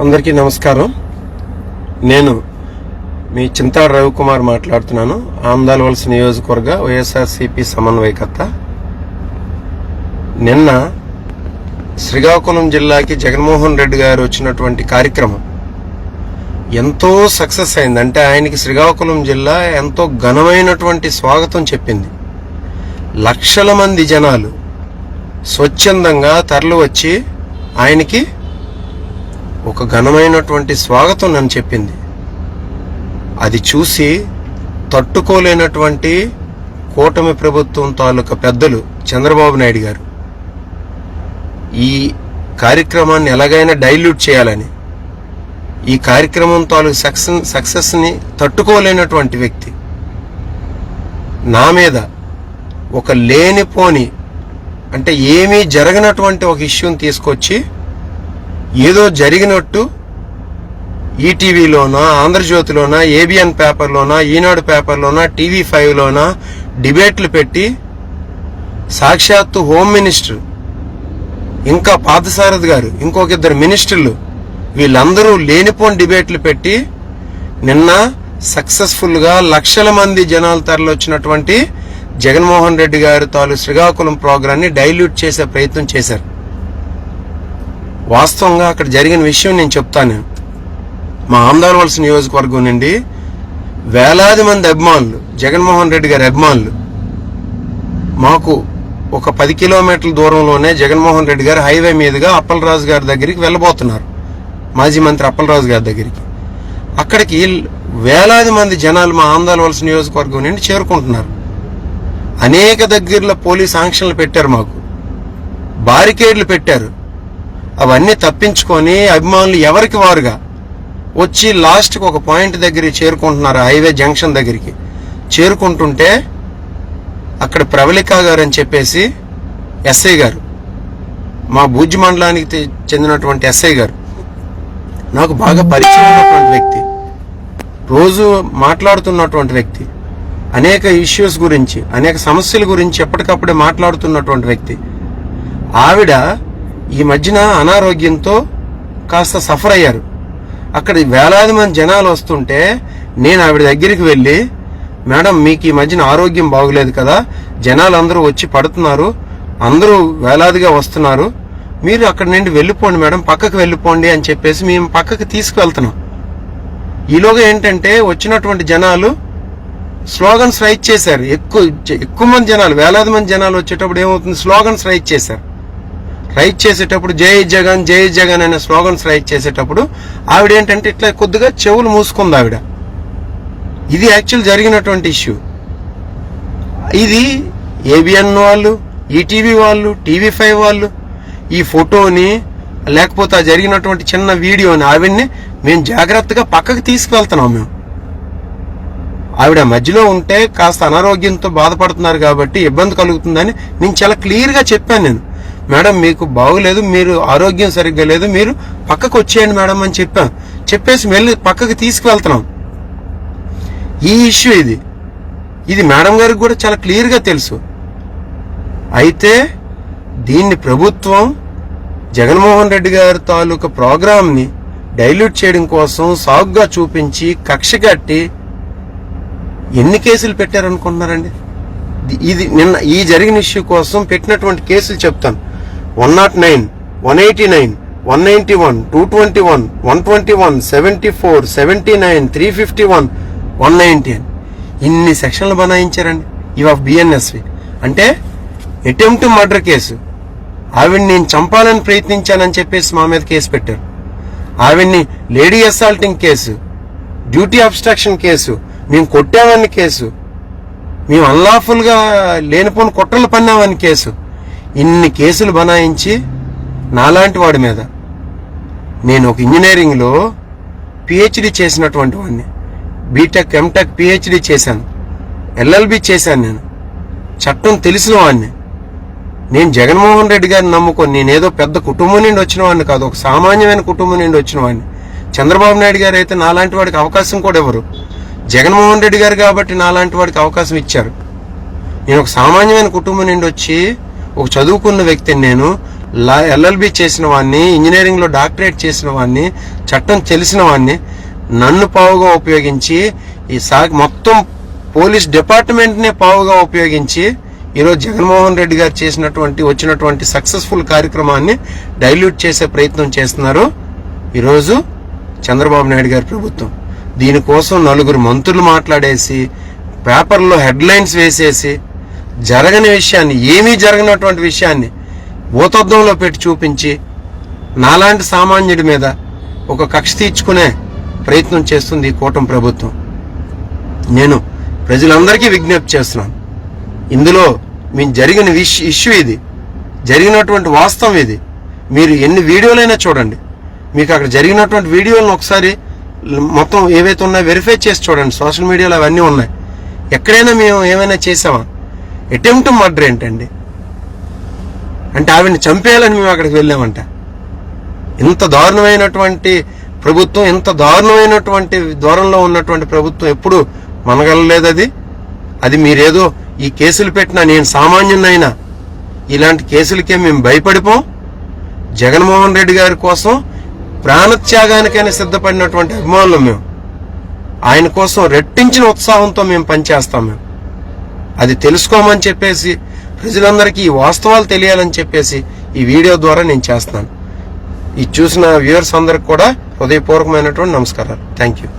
అందరికీ నమస్కారం. నేను మీ చింతాడు రవికుమార్ మాట్లాడుతున్నాను. ఆమదాలవలస నియోజకవర్గ వైఎస్ఆర్సీపీ సమన్వయకర్త. నిన్న శ్రీకాకుళం జిల్లాకి జగన్మోహన్ రెడ్డి గారు వచ్చినటువంటి కార్యక్రమం ఎంతో సక్సెస్ అయింది. అంటే ఆయనకి శ్రీకాకుళం జిల్లా ఎంతో ఘనమైనటువంటి స్వాగతం చెప్పింది. లక్షల మంది జనాలు స్వచ్ఛందంగా తరలి వచ్చి ఆయనకి ఒక ఘనమైనటువంటి స్వాగతం నన్ను చెప్పింది. అది చూసి తట్టుకోలేనటువంటి కూటమి ప్రభుత్వం తాలూకా పెద్దలు చంద్రబాబు నాయుడు గారు ఈ కార్యక్రమాన్ని ఎలాగైనా డైల్యూట్ చేయాలని, ఈ కార్యక్రమం తాలూకు సక్సెస్ని తట్టుకోలేనటువంటి వ్యక్తి నా మీద ఒక లేనిపోని, అంటే ఏమీ జరగనటువంటి ఒక ఇష్యూని తీసుకొచ్చి ఏదో జరిగినట్టు ఈటీవీలోనా, ఆంధ్రజ్యోతిలోనా, ఏబిఎన్ పేపర్లోనా, ఈనాడు పేపర్లోనా, TV5లోనా డిబేట్లు పెట్టి సాక్షాత్తు హోమ్ మినిస్టర్, ఇంకా పార్థసారథి గారు, ఇంకొక ఇద్దరు మినిస్టర్లు, వీళ్ళందరూ లేనిపోని డిబేట్లు పెట్టి నిన్న సక్సెస్ఫుల్గా లక్షల మంది జనాలు తరలివచ్చినటువంటి జగన్మోహన్ రెడ్డి గారి తాలూ శ్రీకాకుళం ప్రోగ్రాన్ని డైల్యూట్ చేసే ప్రయత్నం చేశారు. వాస్తవంగా అక్కడ జరిగిన విషయం నేను చెప్తాను. మా ఆమదాలవలస నియోజకవర్గం నుండి వేలాది మంది అభిమానులు, జగన్మోహన్ రెడ్డి గారి అభిమానులు, మాకు ఒక 10 కిలోమీటర్ల దూరంలోనే జగన్మోహన్ రెడ్డి గారు హైవే మీదుగా అప్పలరాజు గారి దగ్గరికి వెళ్ళబోతున్నారు. మాజీ మంత్రి అప్పలరాజు గారి దగ్గరికి. అక్కడికి వేలాది మంది జనాలు మా ఆమదాలవలస నియోజకవర్గం నుండి చేరుకుంటున్నారు. అనేక దగ్గరలో పోలీస్ ఆంక్షలు పెట్టారు, మాకు బారికేడ్లు పెట్టారు. అవన్నీ తప్పించుకొని అభిమానులు ఎవరికి వారుగా వచ్చి లాస్ట్కి ఒక పాయింట్ దగ్గరికి చేరుకుంటున్నారు. హైవే జంక్షన్ దగ్గరికి చేరుకుంటుంటే అక్కడ ప్రవళిక గారు అని చెప్పేసి ఎస్ఐ గారు, మా భూజ్ మండలానికి చెందినటువంటి ఎస్ఐ గారు, నాకు బాగా పరిచయం ఉన్నటువంటి వ్యక్తి, రోజు మాట్లాడుతున్నటువంటి వ్యక్తి, అనేక ఇష్యూస్ గురించి, అనేక సమస్యల గురించి ఎప్పటికప్పుడే మాట్లాడుతున్నటువంటి వ్యక్తి. ఆవిడ ఈ మధ్యన అనారోగ్యంతో కాస్త సఫర్ అయ్యారు. అక్కడ వేలాది మంది జనాలు వస్తుంటే నేను ఆవిడ దగ్గరికి వెళ్ళి, మేడం మీకు ఈ మధ్యన ఆరోగ్యం బాగులేదు కదా, జనాలు అందరూ వచ్చి పడుతున్నారు, అందరూ వేలాదిగా వస్తున్నారు, మీరు అక్కడి నుండి వెళ్ళిపోండి మేడం, పక్కకు వెళ్ళిపోండి అని చెప్పేసి మేము పక్కకు తీసుకువెళ్తున్నాం. ఈలోగా ఏంటంటే వచ్చినటువంటి జనాలు స్లోగన్స్ రైట్ చేశారు. ఎక్కువ మంది జనాలు, వేలాది మంది జనాలు వచ్చేటప్పుడు ఏమవుతుంది, స్లోగన్స్ రైట్ చేశారు. రైట్ చేసేటప్పుడు జై జగన్ జై జగన్ అనే స్లోగన్స్ రైట్ చేసేటప్పుడు ఆవిడ ఏంటంటే ఇట్లా కొద్దిగా చెవులు మూసుకుంది ఆవిడ. ఇది యాక్చువల్ జరిగినటువంటి ఇష్యూ. ఇది ఏబిఎన్ వాళ్ళు, ఈటీవీ వాళ్ళు, TV5 వాళ్ళు ఈ ఫోటోని, లేకపోతే ఆ జరిగినటువంటి చిన్న వీడియోని ఆవిడ్ని మేము జాగ్రత్తగా పక్కకు తీసుకువెళ్తున్నాం. మేము ఆవిడ మధ్యలో ఉంటే కాస్త అనారోగ్యంతో బాధపడుతున్నారు కాబట్టి ఇబ్బంది కలుగుతుందని నేను చాలా క్లియర్గా చెప్పాను. నేను మేడం మీకు బాగులేదు, మీరు ఆరోగ్యం సరిగ్గా లేదు, మీరు పక్కకు వచ్చేయండి మేడం అని చెప్పేసి వెళ్ళి పక్కకు తీసుకువెళ్తున్నాం. ఈ ఇష్యూ ఇది మేడం గారికి కూడా చాలా క్లియర్గా తెలుసు. అయితే దీన్ని ప్రభుత్వం జగన్మోహన్ రెడ్డి గారి తాలూకా ప్రోగ్రామ్ని డైల్యూట్ చేయడం కోసం సాగుగా చూపించి కక్ష కట్టి ఎన్ని కేసులు పెట్టారనుకుంటున్నారండి? ఇది నిన్న ఈ జరిగిన ఇష్యూ కోసం పెట్టినటువంటి కేసులు చెప్తాను. 109, 189, 191, 221, 121, 74, 79, 351, 190 అని ఇన్ని సెక్షన్లు బనాయించారండి. ఇవి ఆఫ్ BNSV. అంటే అటెంప్ట్ మర్డర్ కేసు, ఆవిడ్ని నేను చంపాలని ప్రయత్నించానని చెప్పేసి మా మీద కేసు పెట్టారు. ఆవిడ్ని lady assaulting case, duty obstruction case, మేము కొట్టామని కేసు, మేము అన్లాఫుల్గా లేనిపోని కుట్రలు పన్నామని కేసు, ఇన్ని కేసులు బనాయించి నాలాంటి వాడి మీద, నేను ఒక ఇంజనీరింగ్లో PhD చేసినటువంటి వాడిని, బీటెక్ ఎంటెక్ PhD చేశాను, LLB చేశాను, నేను చట్టం తెలిసిన వాడిని. నేను జగన్మోహన్ రెడ్డి గారిని నమ్ముకొని, నేనేదో పెద్ద కుటుంబం నుండి వచ్చిన వాడిని కాదు, ఒక సామాన్యమైన కుటుంబం నుండి వచ్చిన వాడిని. చంద్రబాబు నాయుడు గారు అయితే నాలాంటి వాడికి అవకాశం కూడా ఇవ్వరు. జగన్మోహన్ రెడ్డి గారు కాబట్టి నాలాంటి వాడికి అవకాశం ఇచ్చారు. నేను ఒక సామాన్యమైన కుటుంబం నుండి వచ్చి ఒక చదువుకున్న వ్యక్తిని, నేను LLB చేసిన వాడిని, ఇంజనీరింగ్లో డాక్టరేట్ చేసిన వాడిని, చట్టం తెలిసిన వాడిని నన్ను పావుగా ఉపయోగించి మొత్తం పోలీస్ డిపార్ట్మెంట్నే పావుగా ఉపయోగించి ఈరోజు జగన్మోహన్ రెడ్డి గారు వచ్చినటువంటి సక్సెస్ఫుల్ కార్యక్రమాన్ని డైల్యూట్ చేసే ప్రయత్నం చేస్తున్నారు ఈరోజు చంద్రబాబు నాయుడు గారి ప్రభుత్వం. దీనికోసం 4 మంత్రులు మాట్లాడేసి పేపర్లో హెడ్లైన్స్ వేసేసి జరగని విషయాన్ని, ఏమీ జరగనటువంటి విషయాన్ని భూతద్దంలో పెట్టి చూపించి నాలాంటి సామాన్యుడి మీద ఒక కక్ష తీర్చుకునే ప్రయత్నం చేస్తుంది ఈ కూటమి ప్రభుత్వం. నేను ప్రజలందరికీ విజ్ఞప్తి చేస్తున్నాను, ఇందులో మీకు జరిగిన ఇష్యూ ఇది, జరిగినటువంటి వాస్తవం ఇది. మీరు ఎన్ని వీడియోలైనా చూడండి, మీకు అక్కడ జరిగినటువంటి వీడియోలను ఒకసారి మొత్తం ఏవైతే ఉన్నాయో వెరిఫై చేసి చూడండి. సోషల్ మీడియాలో అవన్నీ ఉన్నాయి. ఎక్కడైనా మేము ఏమైనా చేసామా? అటెంప్ట్ మర్డర్ ఏంటండి? అంటే ఆవిడని చంపేయాలని మేము అక్కడికి వెళ్ళామంట. ఇంత దారుణమైనటువంటి ప్రభుత్వం, ఇంత దారుణమైనటువంటి దూరంలో ఉన్నటువంటి ప్రభుత్వం ఎప్పుడు మనగలలేదు. అది మీరేదో ఈ కేసులు పెట్టినా, నేను సామాన్యునైనా ఇలాంటి కేసులకే మేము భయపడిపోం. జగన్మోహన్ రెడ్డి గారి కోసం ప్రాణత్యాగానికైనా సిద్ధపడినటువంటి అభిమానులు మేము. ఆయన కోసం రెట్టించిన ఉత్సాహంతో మేము పనిచేస్తాం. అది తెలుసుకోమని చెప్పేసి, ప్రజలందరికీ ఈ వాస్తవాలు తెలియాలని చెప్పేసి ఈ వీడియో ద్వారా నేను చేస్తున్నాను. ఈ చూసిన వ్యూవర్స్ అందరికి కూడా హృదయపూర్వకమైనటువంటి నమస్కారాలు. Thank you.